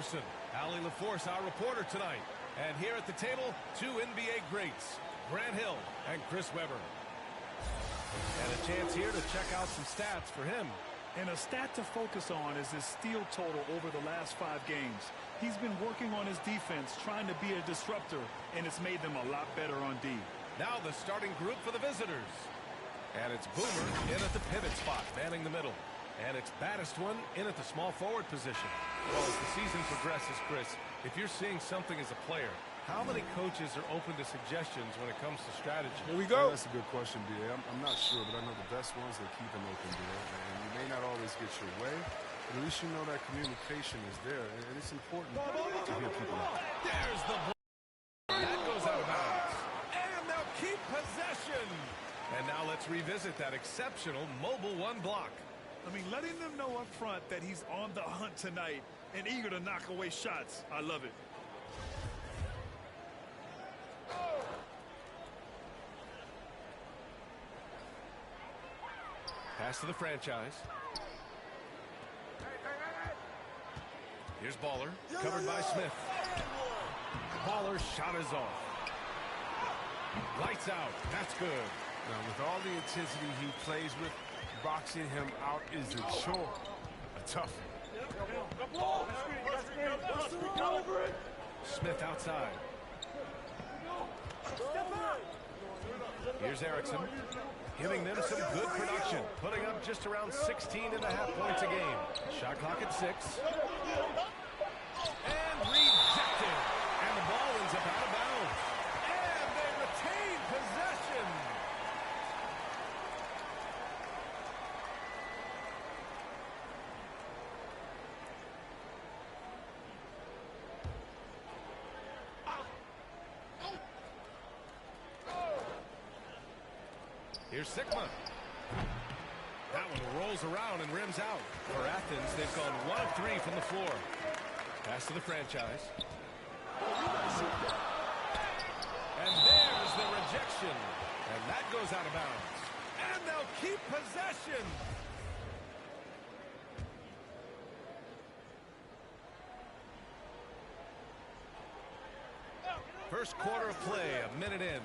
Anderson. Allie LaForce, our reporter tonight. And here at the table, two NBA greats, Grant Hill and Chris Webber. And a chance here to check out some stats for him. And a stat to focus on is his steal total over the last 5 games. He's been working on his defense, trying to be a disruptor, and it's made them a lot better on D. Now the starting group for the visitors. And it's Boomer in at the pivot spot, manning the middle. And it's Baddest one in at the small forward position. Well, as the season progresses, Chris, if you're seeing something as a player, how many coaches are open to suggestions when it comes to strategy? Here we go. That's a good question, B.A. I'm not sure, but I know the best ones that keep them open, B.A. And you may not always get your way, but at least you know that communication is there, and it's important to hear people out. There's the ball. That goes out of bounds. And they'll keep possession. And now let's revisit that exceptional mobile one block. I mean, letting them know up front that he's on the hunt tonight and eager to knock away shots. I love it. Pass to the franchise. Here's Baller, covered by Smith. Baller's shot is off. Lights out. That's good. Now, with all the intensity he plays with, boxing him out is a chore. A tough one. Smith outside. Here's Erickson, giving them some good production, putting up just around 16.5 points a game. Shot clock at 6. And rejected. And the ball ends up out of bounds. And they retain possession. Here's Sigma. That one rolls around and rims out. For Athens, they've gone 1 of 3 from the floor. Pass to the franchise. And there's the rejection. And that goes out of bounds. And they'll keep possession. First quarter of play, a minute in.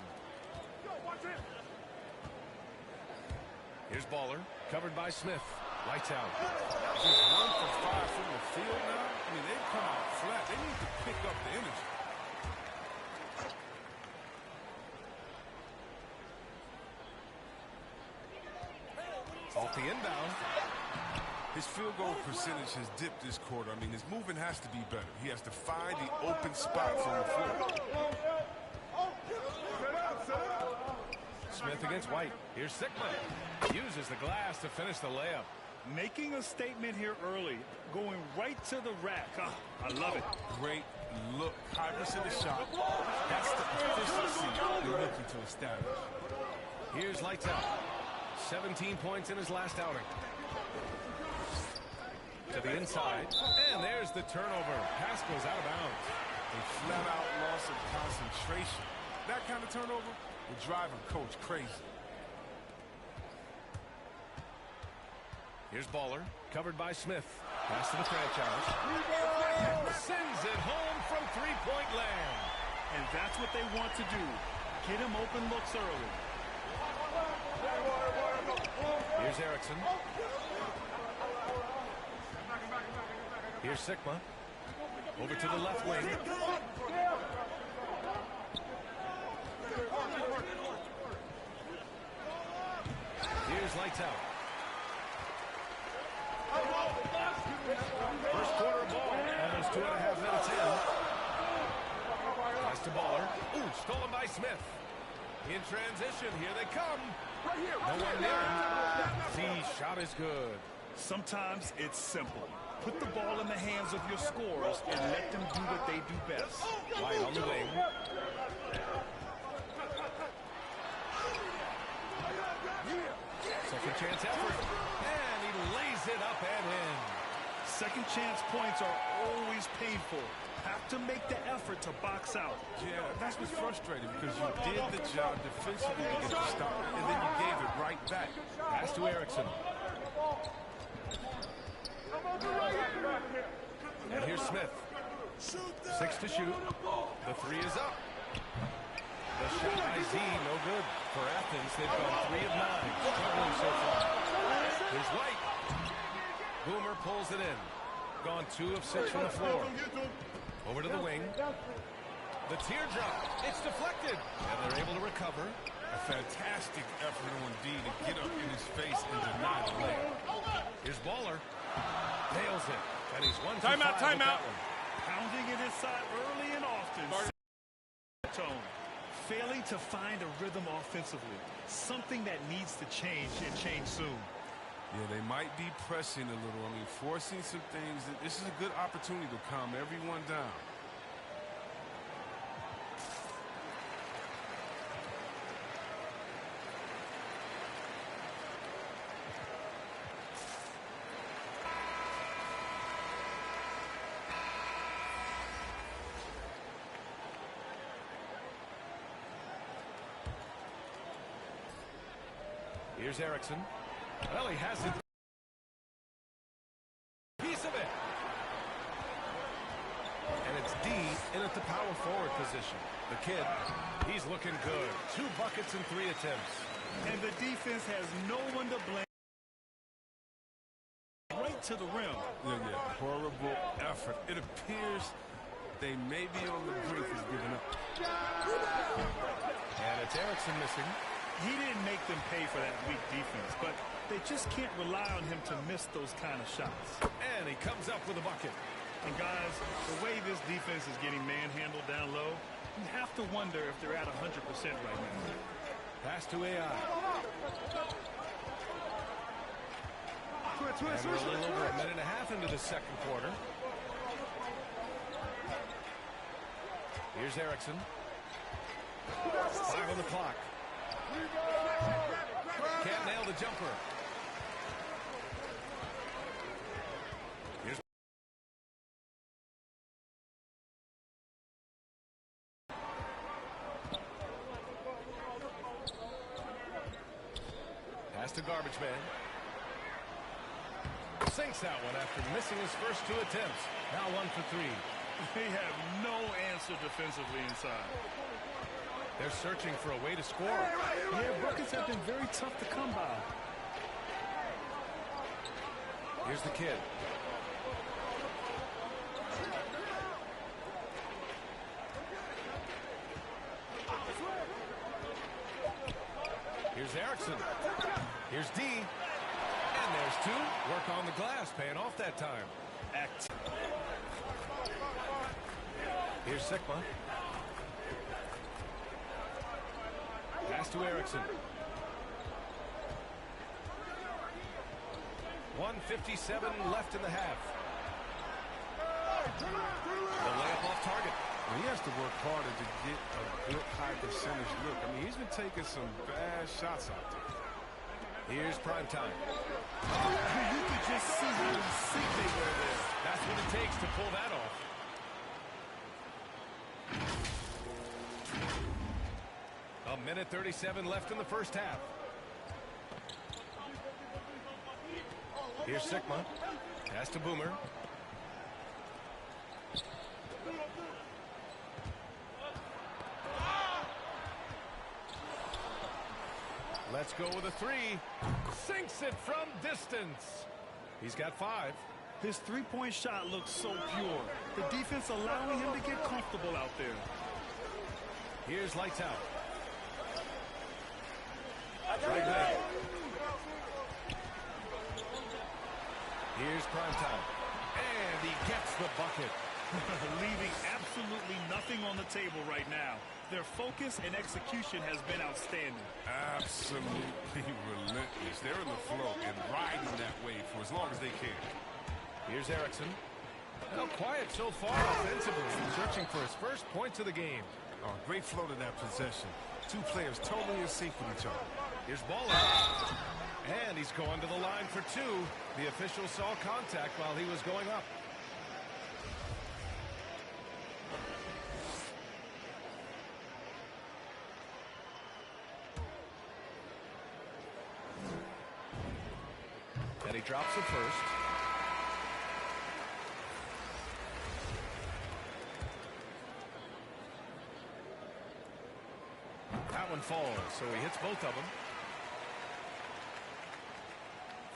Here's Baller, covered by Smith. Lights out. Just 1 for 5 from the field now. I mean, they've come out flat. They need to pick up the energy. Off the inbound. His field goal percentage has dipped this quarter. I mean, his movement has to be better. He has to find the open spots on the floor. Smith against White. Here's Sigma. Uses the glass to finish the layup. Making a statement here early, going right to the rack. I love it. Great look. High percentage shot. That's the efficiency they're looking to establish. Here's Lights Out. 17 points in his last outing. To the inside. And there's the turnover. Pass goes out of bounds. A flat-out loss of concentration. That kind of turnover will drive a coach crazy. Here's Baller, covered by Smith. Pass to the franchise. Sends it home from three-point land. And that's what they want to do. Get him open looks early. Here's Erickson. Here's Sigma. Over to the left wing. Here's Lights Out. First quarter ball. Almost 2.5 minutes in. Pass to Baller. Ooh, stolen by Smith. In transition, here they come. No one near him. Z shot is good. Sometimes it's simple. Put the ball in the hands of your scorers and let them do what they do best. White on the wing. Second chance effort. And he lays it up and in. Second chance points are always painful. Have to make the effort to box out. Yeah, that's what's frustrating because you did the job defensively to get the stop, and then you gave it right back. Pass to Erickson. And here's Smith. 6 to shoot. The 3 is up. The shot by Z, no good. For Athens, they've gone 3 of 9. Struggling so far. Here's White. Boomer pulls it in. Gone 2 of 6 from the floor. Over to the wing. The teardrop. It's deflected. And they're able to recover. A fantastic effort on D to get up in his face and deny the layup. Here's Baller. Nails it. And he's 1 for 5 Timeout. Pounding it inside early and often. Tone. Failing to find a rhythm offensively. Something that needs to change and change soon. Yeah, they might be pressing a little. I mean, forcing some things. This is a good opportunity to calm everyone down. Here's Erickson. Well, he has it. Piece of it. And it's D in at the power forward position. The kid, he's looking good. 2 buckets and 3 attempts. And the defense has no one to blame. Right to the rim. Yeah. Horrible effort. It appears they may be on the brink of giving up. And it's Erickson missing. He didn't make them pay for that weak defense, but they just can't rely on him to miss those kind of shots. And he comes up with a bucket. And guys, the way this defense is getting manhandled down low, you have to wonder if they're at 100% right now. Pass to AI. And we're a little over a minute and a half into the second quarter. Here's Erickson. 5 on the clock. Can't nail the jumper. Here's pass to garbage man. Sinks that one after missing his first 2 attempts. Now 1 for 3. They have no answer defensively inside. They're searching for a way to score. Yeah, buckets have been very tough to come by. Here's the kid. Here's Erickson. Here's D. And there's 2. Work on the glass, paying off that time. Here's Sigma. Pass to Erickson. 1:57 left in the half. The layup off target. Well, he has to work harder to get a good high percentage look. I mean, he's been taking some bad shots out there. Here's prime time. You could just see how in sync they were there. That's what it takes to pull that off. A minute 37 left in the first half. Here's Sigma. Pass to Boomer. Let's go with a 3. Sinks it from distance. He's got 5. His three-point shot looks so pure. The defense allowing him to get comfortable out there. Here's lights out. Right back. Here's prime time. And he gets the bucket. Leaving absolutely nothing on the table right now. Their focus and execution has been outstanding. Absolutely relentless. They're in the flow and riding that wave for as long as they can. Here's Erickson. Well, quiet so far offensively. Searching for his first points of the game. Oh, great flow to that possession. 2 players totally in sync with each other. Here's Baller. And he's going to the line for 2. The official saw contact while he was going up. And he drops it first. That one falls, so he hits both of them.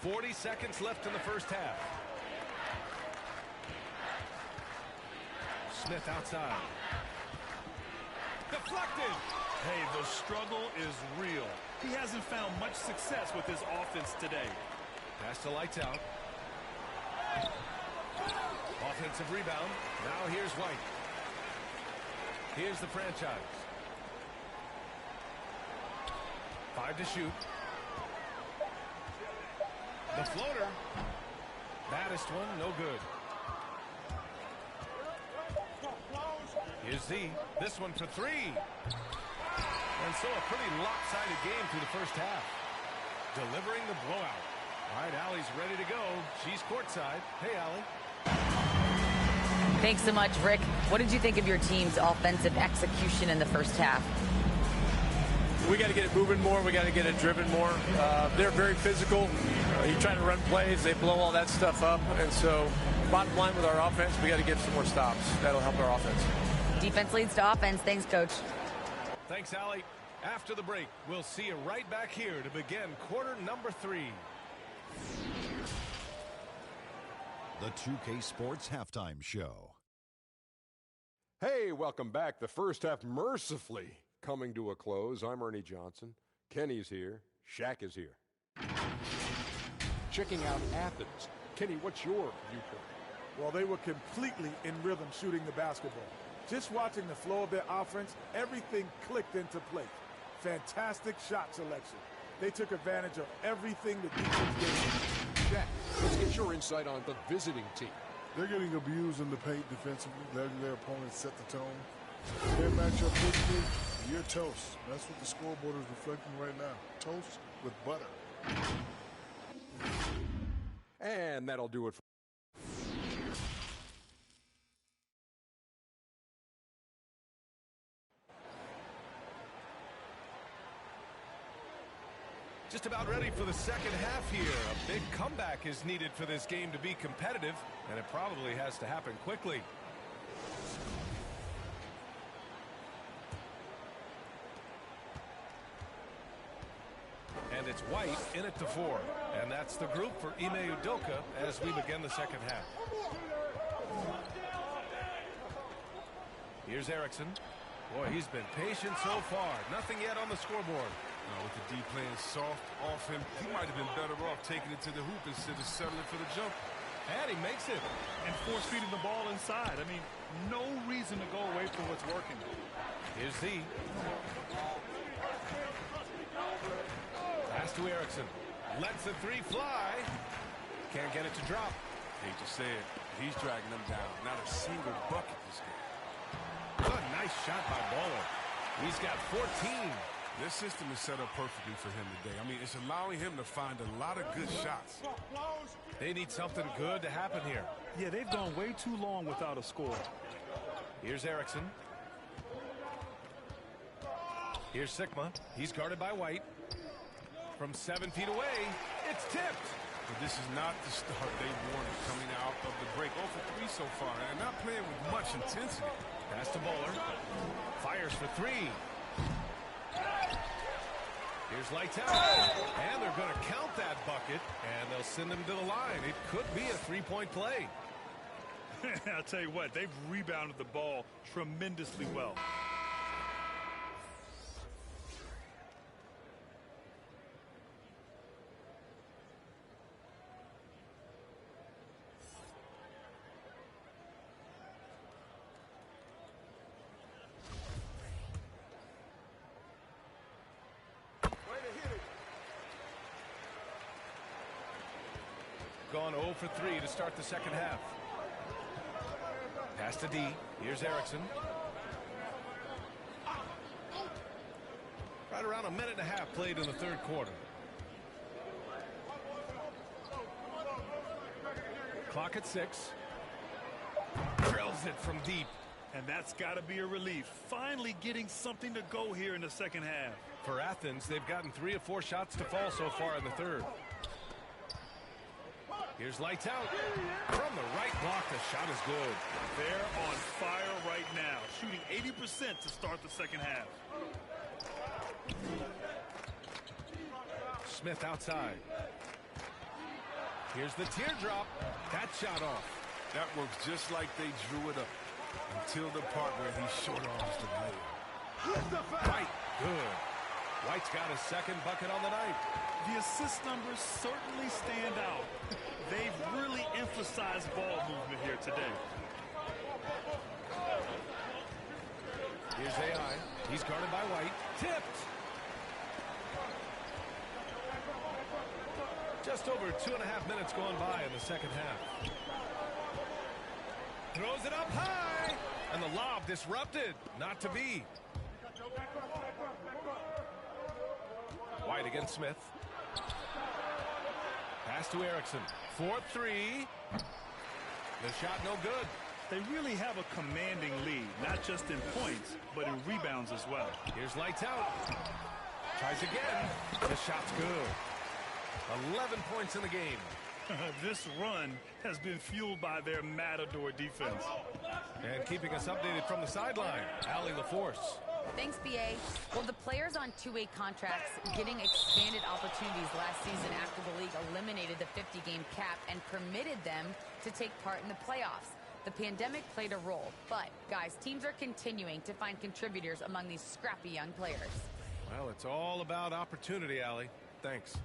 40 seconds left in the first half. Smith outside. Deflected. Hey, the struggle is real. He hasn't found much success with his offense today. Pass to Lights out. Offensive rebound. Now here's White. Here's the franchise. 5 to shoot. The floater. Baddest one, no good. Here's Z. This one for 3. And so a pretty lopsided game through the first half. Delivering the blowout. All right, Allie's ready to go. She's courtside. Hey, Allie. Thanks so much, Rick. What did you think of your team's offensive execution in the first half? We got to get it moving more. We got to get it driven more. They're very physical. You try to run plays, they blow all that stuff up. And so, bottom line with our offense, we got to get some more stops. That'll help our offense. Defense leads to offense. Thanks, Coach. Thanks, Allie. After the break, we'll see you right back here to begin quarter number 3. The 2K Sports Halftime Show. Hey, welcome back. The first half mercifully coming to a close. I'm Ernie Johnson. Kenny's here. Shaq is here. Checking out Athens. Kenny, what's your viewpoint? Well, they were completely in rhythm shooting the basketball. Just watching the flow of their offense, everything clicked into place. Fantastic shot selection. They took advantage of everything the defense gave them. Shaq, let's get your insight on the visiting team. They're getting abused in the paint defensively, letting their opponents set the tone. Their matchup physically, you're toast. That's what the scoreboard is reflecting right now. Toast with butter. And that'll do it for Just about ready for the second half here. A big comeback is needed for this game to be competitive, and it probably has to happen quickly. And it's White in it to 4. And that's the group for Ime Udoka as we begin the second half. Here's Erickson. Boy, he's been patient so far. Nothing yet on the scoreboard. With the D playing soft off him, he might have been better off taking it to the hoop instead of settling for the jump. And he makes it. And force-feeding the ball inside. I mean, no reason to go away from what's working. Here's Z. Pass to Erickson. Lets the 3 fly. Can't get it to drop. Hate to say it, he's dragging them down. Not a single bucket this game. What a nice shot by Baller. He's got 14. This system is set up perfectly for him today. I mean, it's allowing him to find a lot of good shots. They need something good to happen here. Yeah, they've gone way too long without a score. Here's Erickson. Here's Sigma. He's guarded by White. From 7 feet away, it's tipped. But this is not the start they wanted coming out of the break. 0 for 3 so far, and not playing with much intensity. Pass to Bowler. Fires for 3. Here's Lights out. And they're going to count that bucket, and they'll send him to the line. It could be a 3-point play. I'll tell you what, they've rebounded the ball tremendously well. Gone 0 for 3 to start the second half. Pass to D. Here's Erickson. Right around a minute and a half played in the third quarter. Clock at 6. Drills it from deep. And that's got to be a relief. Finally getting something to go here in the second half. For Athens, they've gotten 3 of 4 shots to fall so far in the third. Here's Lights out. From the right block, the shot is good. They're on fire right now, shooting 80% to start the second half. Smith outside. Here's the teardrop. That shot off. That works just like they drew it up until the part where he short arms the layup. White, good. White's got his second bucket on the night. The assist numbers certainly stand out. They've really emphasized ball movement here today. Here's AI. He's guarded by White. Tipped. Just over 2.5 minutes gone by in the second half. Throws it up high. And the lob disrupted. Not to be. White against Smith. Pass to Erickson. 4-3. The shot no good. They really have a commanding lead, not just in points, but in rebounds as well. Here's lights out. Tries again. The shot's good. 11 points in the game. This run has been fueled by their Matador defense. And keeping us updated from the sideline, Allie LaForce. Thanks, BA. Well, the players on two-way contracts getting expanded opportunities last season after the league eliminated the 50-game cap and permitted them to take part in the playoffs. The pandemic played a role, but, guys, teams are continuing to find contributors among these scrappy young players. Well, it's all about opportunity, Allie. Thanks.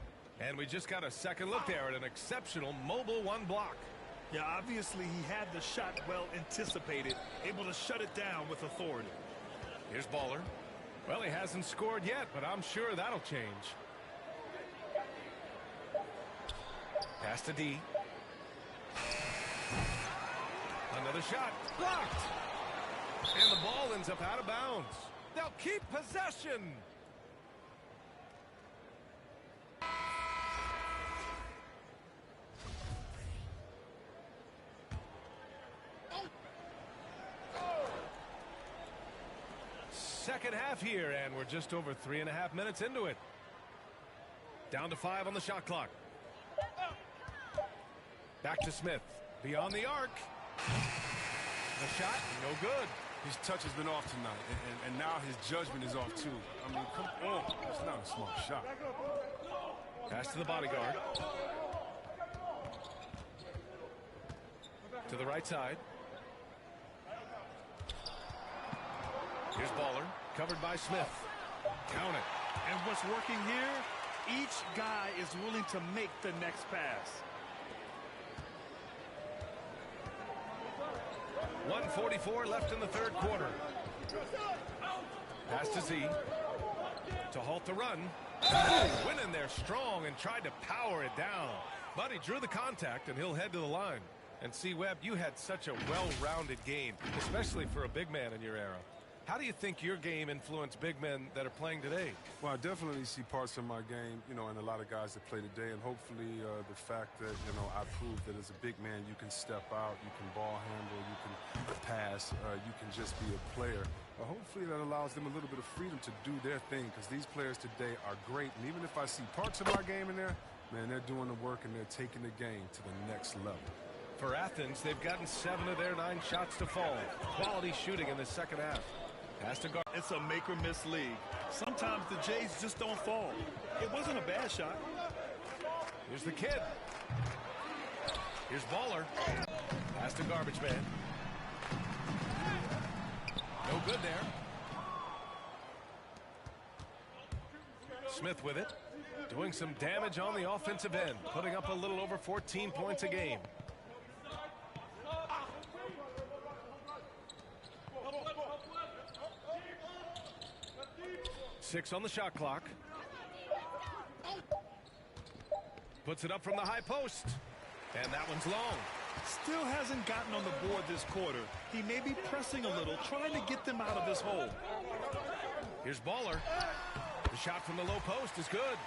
And we just got a second look there at an exceptional mobile one block. Yeah, obviously he had the shot well anticipated, able to shut it down with authority. Here's Baller. Well, he hasn't scored yet, but I'm sure that'll change. Pass to D. Another shot. Blocked. And the ball ends up out of bounds. They'll keep possession. Second half here, and we're just over 3.5 minutes into it. Down to 5 on the shot clock. Back to Smith. Beyond the arc. The shot, no good. His touch has been off tonight, and now his judgment is off too. I mean, come on. It's not a smart shot. Pass to the bodyguard. To the right side. Here's Baller, covered by Smith. Count it. And what's working here, each guy is willing to make the next pass. 1:44 left in the third quarter. Pass to Z. To halt the run. Went in there strong and tried to power it down. But he drew the contact, and he'll head to the line. And see, Webb, you had such a well-rounded game, especially for a big man in your era. How do you think your game influenced big men that are playing today? Well, I definitely see parts of my game, you know, and a lot of guys that play today, and hopefully the fact that, you know, I proved that as a big man, you can step out, you can ball handle, you can pass, you can just be a player. Hopefully that allows them a little bit of freedom to do their thing, because these players today are great, and even if I see parts of my game in there, man, they're doing the work and they're taking the game to the next level. For Athens, they've gotten 7 of their 9 shots to fall. Quality shooting in the second half. Pass to guard. It's a make-or-miss league. Sometimes the Jays just don't fall. It wasn't a bad shot. Here's the kid. Here's Baller. Pass to Garbage Man. No good there. Smith with it. Doing some damage on the offensive end. Putting up a little over 14 points a game. Six on the shot clock. Puts it up from the high post. And that one's long. Still hasn't gotten on the board this quarter. He may be pressing a little, trying to get them out of this hole. Here's Baller. The shot from the low post is good.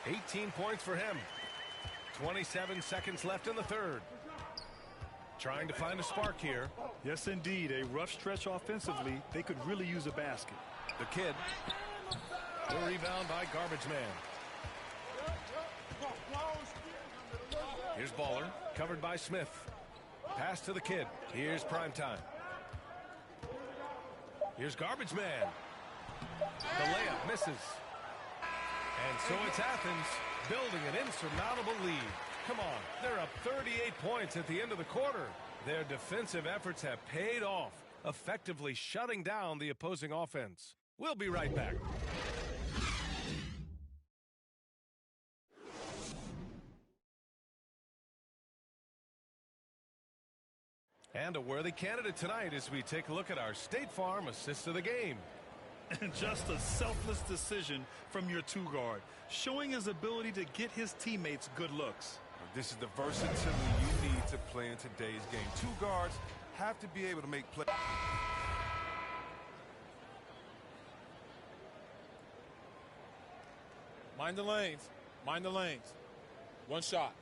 18 points for him. 27 seconds left in the third. Trying to find a spark here. Yes, indeed. A rough stretch offensively. They could really use a basket. The kid. The rebound by Garbage Man. Here's Baller, covered by Smith. Pass to the kid. Here's Primetime. Here's Garbage Man. The layup misses. And so it's Athens building an insurmountable lead. Come on, they're up 38 points at the end of the quarter. Their defensive efforts have paid off, effectively shutting down the opposing offense. We'll be right back. And a worthy candidate tonight as we take a look at our State Farm assist of the game. And just a selfless decision from your two guard, showing his ability to get his teammates good looks. This is the versatility you need to play in today's game. Two guards have to be able to make plays. Mind the lanes. Mind the lanes. One shot.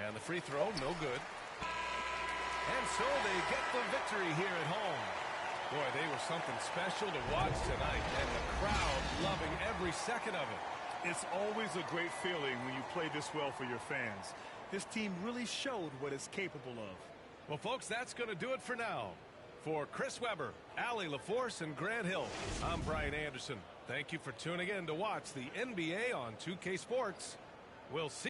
And the free throw, no good. And so they get the victory here at home. Boy, they were something special to watch tonight, and the crowd loving every second of it. It's always a great feeling when you play this well for your fans. This team really showed what it's capable of. Well, folks, that's going to do it for now. For Chris Webber, Allie LaForce, and Grant Hill, I'm Brian Anderson. Thank you for tuning in to watch the NBA on 2K Sports. We'll see